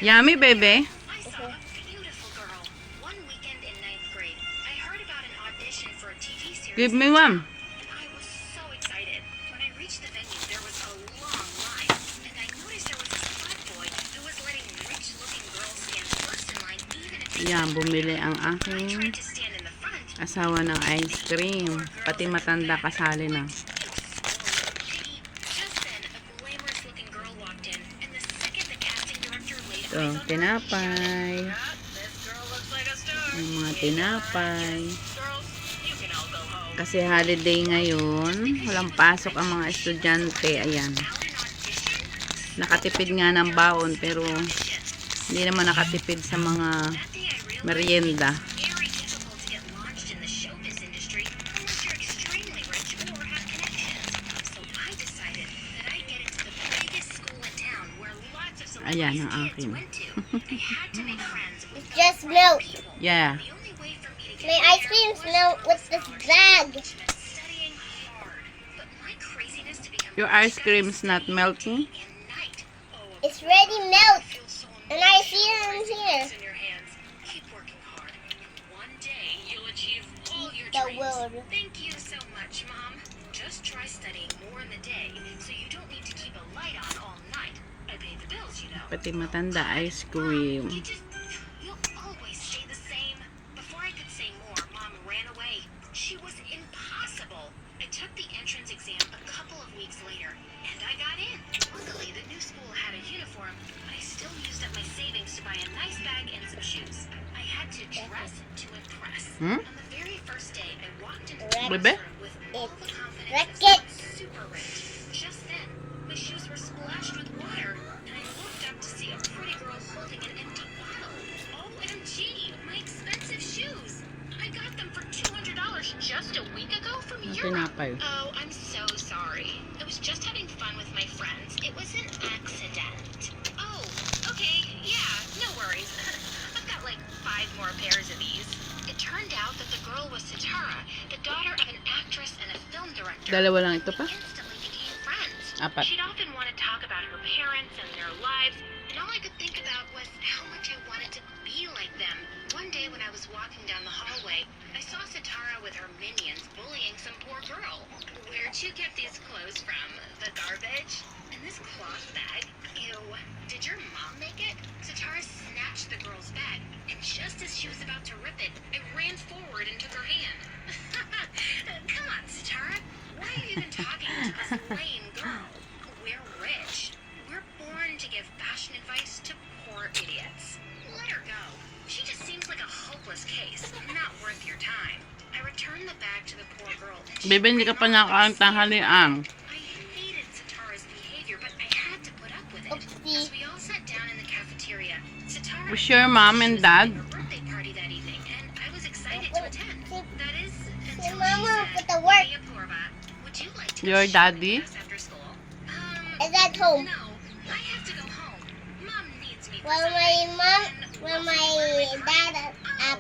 Yummy, baby. I saw a beautiful girl one weekend in 9th grade. I heard about an audition for a TV series. Give me one. And I was so excited. When I reached the venue, there was a long line. And I noticed there was this fat boy who was letting rich-looking girls stand first in line even if they Yan, bumili ang I aking tried to stand in the front. asawa ng ice cream. Pati matanda kasali na. Just then, a glamorous-looking girl walked in, and the second the casting director laid Ito, eyes on her, tinapay. this girl looks like a star. Yung mga tinapay. Girls, you can all go home. Kasi holiday ngayon, walang pasok ang mga estudyante. Ayan. Nakatipid nga ng baon, pero hindi naman nakatipid sa mga merienda. Very difficult to get launched in the showbiz industry unless you're extremely rich or have connections. So I decided that I'd get into the biggest school in town where lots of Ayan celebrities ang kids akin. went to. I had to make friends with Just milk. people. Yeah. The only way for me to get My in ice there cream's was milk to with this start, bag. which meant studying hard. But my craziness to become Your ice cream's not melting? day and night. Oh, It's ready milk. I feel so And I see it in here. in your hands. Keep working hard. One day you'll achieve all your The dreams. world. Thank you so much, Mom. Just try studying more in the day so you don't need to keep a light on all night. I pay the bills, you know. Pati matanda ice Mom, cream. you'll always stay the same. Before I could say more, Mom ran away. She was impossible. I took the entrance exam a couple of weeks later, and I got in. Luckily, the new school had a uniform, but I still used up my savings to buy a nice bag and some shoes. I had to dress to impress. Hmm? On the very first day, I walked into the Bebe? classroom with all the confidence Racket. of someone super rich. Just then, my shoes were splashed with water, and I looked up to see a pretty girl holding an empty bottle. OMG, my expensive shoes! I got them for $200 just a week ago from Ang Europe. tinapay. Oh, I'm so sorry. I was just having fun with my friends. It was an accident. Oh, okay, yeah, no worries. I've got like 5 more pairs of these. It turned out that the girl was Sitara, the daughter of an actress and a film director. Dalawa lang ito pa? We instantly became friends. Apat. She'd often want to talk about her parents and their lives, and all I could think about was how much I wanted to be like them. One day when I was walking down the hallway, I saw Sitara with her minions bullying some poor girl. Where'd you get these clothes from? The garbage? And this cloth bag? Ew. Did your mom make it? Sitara snatched the girl's bag, and just as she was about to rip it, I ran forward and took her hand. Come on, Sitara. Why are you even talking to this lame girl? We're rich. We're born to give fashion advice to poor idiots. Let her go. She just seems like a hopeless case. Not worth your time. I returned the bag to the poor girl. And she Bebe, hindi ka pa ran off nakakain with the tanghalian. I hated Sitara's behavior, but I had to put up with it. Oopsie. As we all sat down in the cafeteria, Sitara Was your mom and dad? her birthday party that evening, and I was excited to attend. That is until Mama, she put said, the work. "Hey, Apoorva, would you like to Your go shopping daddy? with us after school?" Is at home. No, I have to go home. Mom needs me. for Well, something, my mom, and well, also my wear dad party. at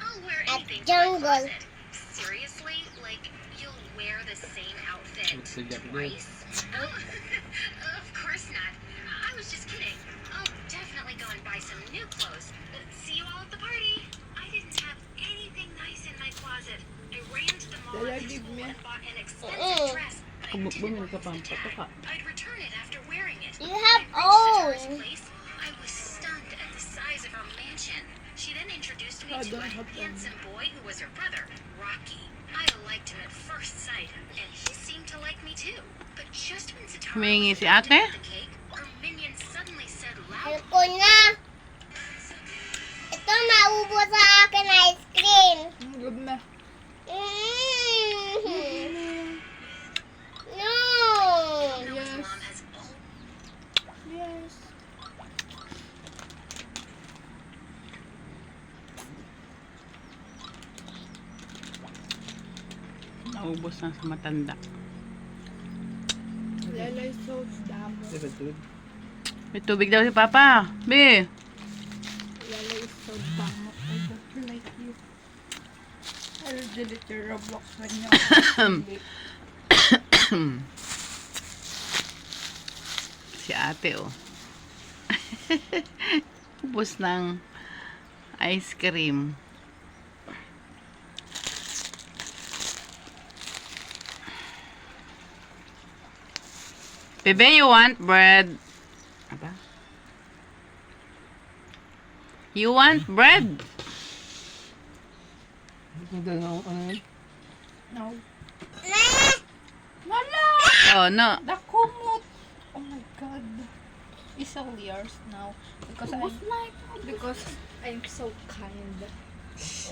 I'll wear at anything from my jungle. closet. Seriously? Like, you'll wear the same outfit twice? Of course not. I was just kidding. I'll definitely go and buy some new clothes. See you all at the party. I didn't have anything nice in my closet. I ran to the mall after school and bought an expensive dress. But I didn't Bumili ka want pa. to Patuka. I'd return it after wearing it. You have When I reached Sitara's own. place, I was stunned at the size of her mansion. She then introduced me to a handsome boy who was her brother, Rocky. I liked him at first sight, and he seemed to like me too. But just when Sitara Humingi was si about to ate? eat the cake, her minion suddenly said Alam loudly, ko na. Ito, naubos sa akin ice cream. Mm. No. "No, his mom has all Naubos na sa matanda. Lalay sauce damo. May tubig daw si Papa. Be. Lalay sauce damo. I don't like you. I'll delete your Roblox when you Si ate, oh. Ubus ng ice cream. Bebe, you want bread? Aba? You want bread? No. Nah. Wala! Oh, no. The kumot! Oh my god. It's all yours now. Because I'm so kind.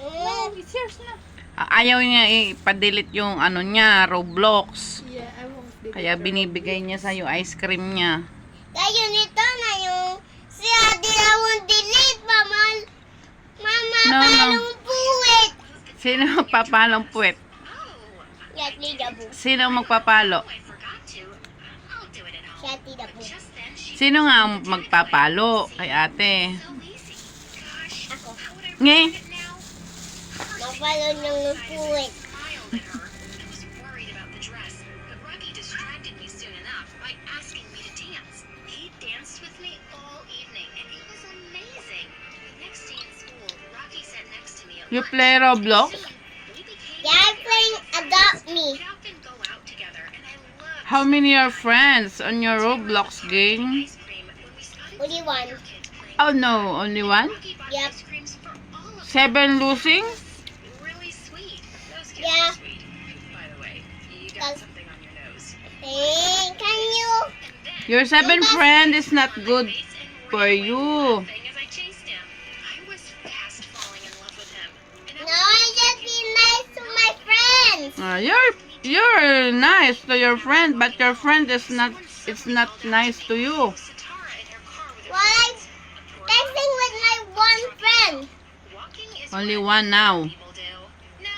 No, it's yours na. Ayaw niya ipadelete yung ano niya, Roblox. Yeah, I won't delete Kaya your binibigay niya sa yung ice cream niya. Kaya nito na yung si Ate won't delete, Mama. Mama, No, no. palong puwit. Sino magpapalong puwet? Siya tidabu. Sino magpapalo? I forgot to. I'll do it at home. Siya tidabu. Just then, she Sino nga ang magpapalo kay ate? so easy. Gosh, Ako. how would I Nge? regret it now? Mapalong ng puwit. Smiled at her. I was worried about the dress, but Rocky distracted me soon enough by asking me to dance. He danced with me all evening, and it was amazing. The next day in school, Rocky sat next to me at You lunch. play Roblox? Soon, we became They're playing Adopt Me. We'd often go out together, and I loved How many are friends on your Roblox game? ice cream when we spotted Only some one. other kids playing. Oh no, only one? Rocky bought Yep. ice creams for all of them. 7 losing? Really sweet. Those kids Yeah. are sweet. By the way, you Does- got something on your nose. Hey, can you? And then Your 7 friend is not good face and for ran away you. laughing as I chased him. I was fast falling in love with him. And No, I just be nice to my friends. You're nice to your friend, but your friend is not. It's not nice to you. Satara in her car with her Well, I'm friends. A poor texting with my one friend. Walking is Only what one now. people do. No,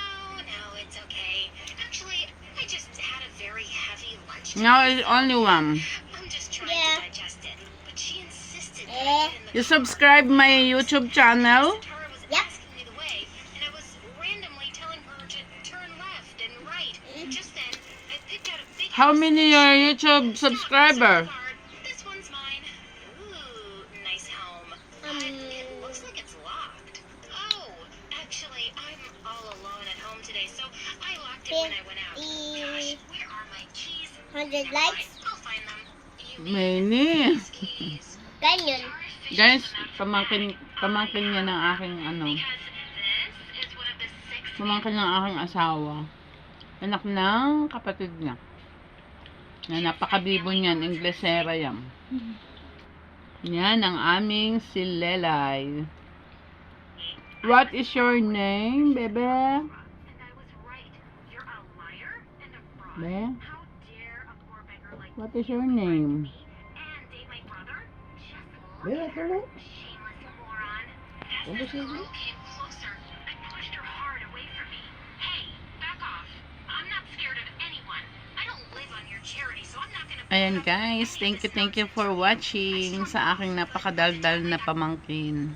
it's okay. Actually, I just had a very heavy lunch. Now today, it's only one. I'm just trying Yeah. to digest it. But she insisted that Eh. I get in the You car. subscribe my YouTube channel. Satara was Yep. asking me the way, and I was randomly telling her to turn left and right. Just then, I picked out a big How house many and your she YouTube stopped subscriber? so hard. This one's mine. Ooh, nice home. But it looks like it's locked. Oh, actually, I'm all alone at home today, so I locked it when I went out. Gosh, where are my keys? 100 Never mind, likes. I'll find them. You Many. these keys. Ganyan. Guys, pamangkin niya ng aking ano. Because this is one of the 6 Pamangkin ng aking asawa. Anak ng kapatid niya. Na napakabibo niyan, Inglesera yan. Yan ang aming si Lelay. What is your name, bebe? And I was right. You're a liar and a fraud. Be? How dare a poor beggar like What is your name? me and date my brother? Just look Yeah, at her. hello. Shameless moron. As What the was his girl name? came closer, I pushed her hard away from me. Hey, back off. I'm not scared of anyone. I don't live on your charity, so I'm not gonna... Ayan guys, thank you for watching sa aking napakadaldal na pamangkin.